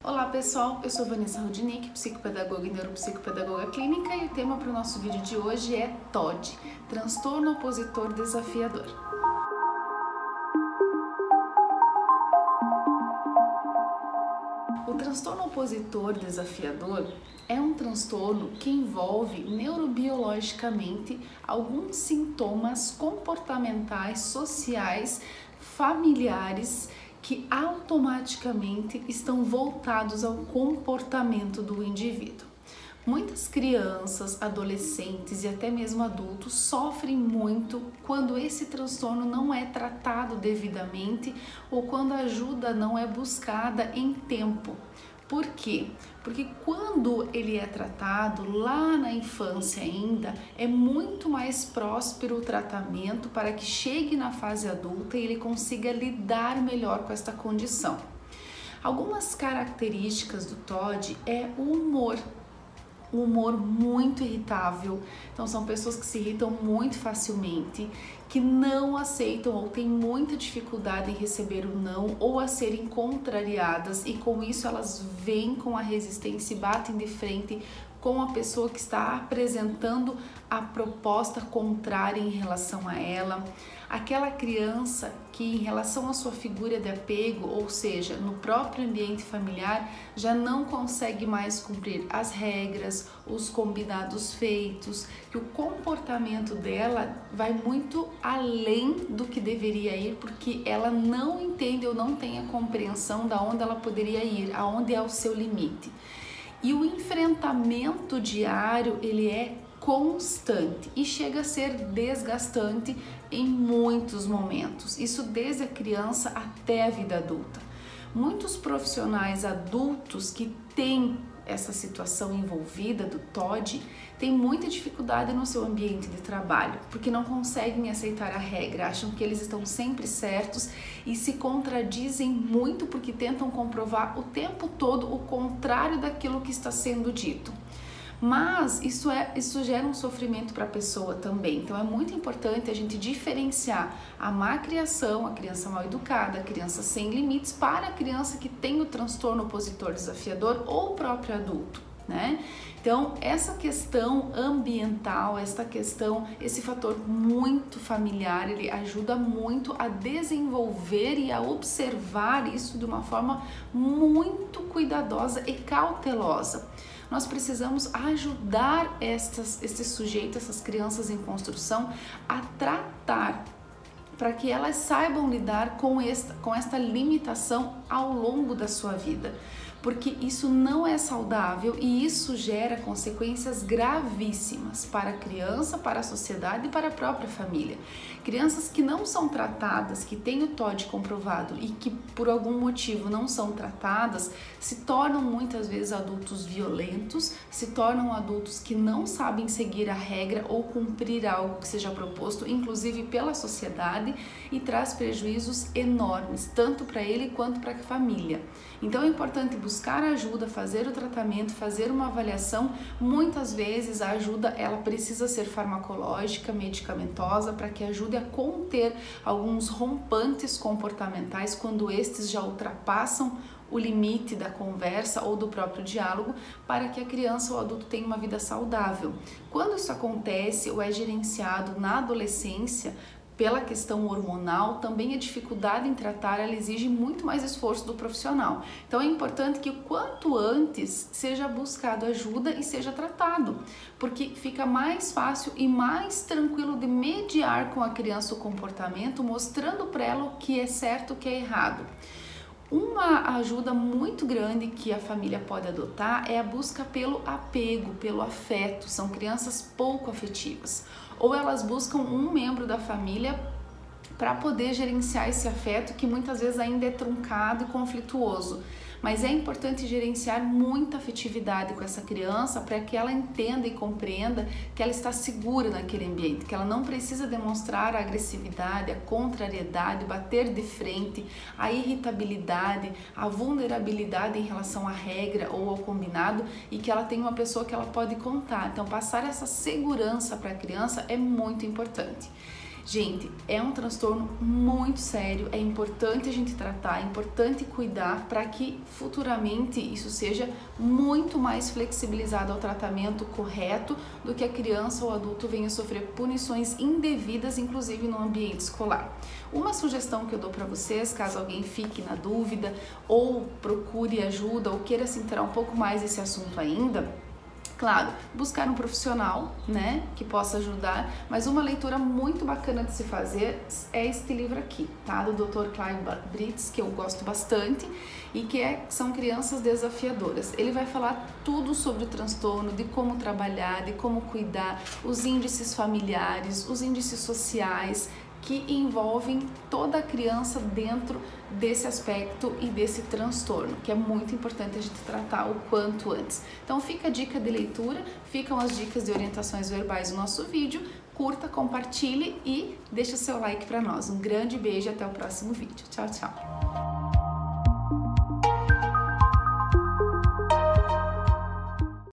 Olá pessoal, eu sou Vanessa Rudnick, psicopedagoga e neuropsicopedagoga clínica, e o tema para o nosso vídeo de hoje é TOD, Transtorno Opositor Desafiador. O transtorno opositor desafiador é um transtorno que envolve neurobiologicamente alguns sintomas comportamentais, sociais, familiares que automaticamente estão voltados ao comportamento do indivíduo. Muitas crianças, adolescentes e até mesmo adultos sofrem muito quando esse transtorno não é tratado devidamente ou quando a ajuda não é buscada em tempo. Por quê? Porque quando ele é tratado lá na infância ainda, é muito mais próspero o tratamento para que chegue na fase adulta e ele consiga lidar melhor com esta condição. Algumas características do TOD é o humor. Um humor muito irritável, então são pessoas que se irritam muito facilmente, que não aceitam ou têm muita dificuldade em receber o não ou a serem contrariadas, e com isso elas vêm com a resistência e batem de frente com a pessoa que está apresentando a proposta contrária em relação a ela. Aquela criança que, em relação à sua figura de apego, ou seja, no próprio ambiente familiar, já não consegue mais cumprir as regras, os combinados feitos, que o comportamento dela vai muito além do que deveria ir, porque ela não entende ou não tem a compreensão de onde ela poderia ir, aonde é o seu limite. E o enfrentamento diário, ele é constante e chega a ser desgastante em muitos momentos, isso desde a criança até a vida adulta. Muitos profissionais adultos que têm essa situação envolvida do TOD têm muita dificuldade no seu ambiente de trabalho, porque não conseguem aceitar a regra, acham que eles estão sempre certos e se contradizem muito porque tentam comprovar o tempo todo o contrário daquilo que está sendo dito. Mas isso gera um sofrimento para a pessoa também, então é muito importante a gente diferenciar a má criação, a criança mal educada, a criança sem limites, para a criança que tem o transtorno opositor desafiador ou o próprio adulto, né? Então essa questão ambiental, esse fator muito familiar, ele ajuda muito a desenvolver e a observar isso de uma forma muito cuidadosa e cautelosa. Nós precisamos ajudar esses sujeitos, essas crianças em construção, a tratar para que elas saibam lidar com esta limitação ao longo da sua vida, porque isso não é saudável e isso gera consequências gravíssimas para a criança, para a sociedade e para a própria família. Crianças que não são tratadas, que têm o TOD comprovado e que por algum motivo não são tratadas, se tornam muitas vezes adultos violentos, se tornam adultos que não sabem seguir a regra ou cumprir algo que seja proposto, inclusive pela sociedade, e traz prejuízos enormes, tanto para ele quanto para a família. Então é importante buscar ajuda, fazer o tratamento, fazer uma avaliação. Muitas vezes a ajuda ela precisa ser farmacológica, medicamentosa, para que ajude a conter alguns rompantes comportamentais quando estes já ultrapassam o limite da conversa ou do próprio diálogo, para que a criança ou o adulto tenha uma vida saudável. Quando isso acontece ou é gerenciado na adolescência, pela questão hormonal, também a dificuldade em tratar, ela exige muito mais esforço do profissional. Então é importante que o quanto antes seja buscado ajuda e seja tratado, porque fica mais fácil e mais tranquilo de mediar com a criança o comportamento, mostrando para ela o que é certo e o que é errado. Uma ajuda muito grande que a família pode adotar é a busca pelo apego, pelo afeto. São crianças pouco afetivas, ou elas buscam um membro da família para poder gerenciar esse afeto que muitas vezes ainda é truncado e conflituoso. Mas é importante gerenciar muita afetividade com essa criança para que ela entenda e compreenda que ela está segura naquele ambiente, que ela não precisa demonstrar a agressividade, a contrariedade, bater de frente, a irritabilidade, a vulnerabilidade em relação à regra ou ao combinado, e que ela tem uma pessoa que ela pode contar. Então passar essa segurança para a criança é muito importante. Gente, é um transtorno muito sério, é importante a gente tratar, é importante cuidar para que futuramente isso seja muito mais flexibilizado ao tratamento correto do que a criança ou adulto venha sofrer punições indevidas, inclusive no ambiente escolar. Uma sugestão que eu dou para vocês, caso alguém fique na dúvida ou procure ajuda ou queira se inteirar um pouco mais desse assunto ainda, claro, buscar um profissional, né, que possa ajudar, mas uma leitura muito bacana de se fazer é este livro aqui, tá, do Dr. Clive Britz, que eu gosto bastante e que são crianças desafiadoras. Ele vai falar tudo sobre o transtorno, de como trabalhar, de como cuidar, os índices familiares, os índices sociais, que envolvem toda a criança dentro desse aspecto e desse transtorno, que é muito importante a gente tratar o quanto antes. Então fica a dica de leitura, ficam as dicas de orientações verbais no nosso vídeo, curta, compartilhe e deixa o seu like para nós. Um grande beijo e até o próximo vídeo. Tchau, tchau!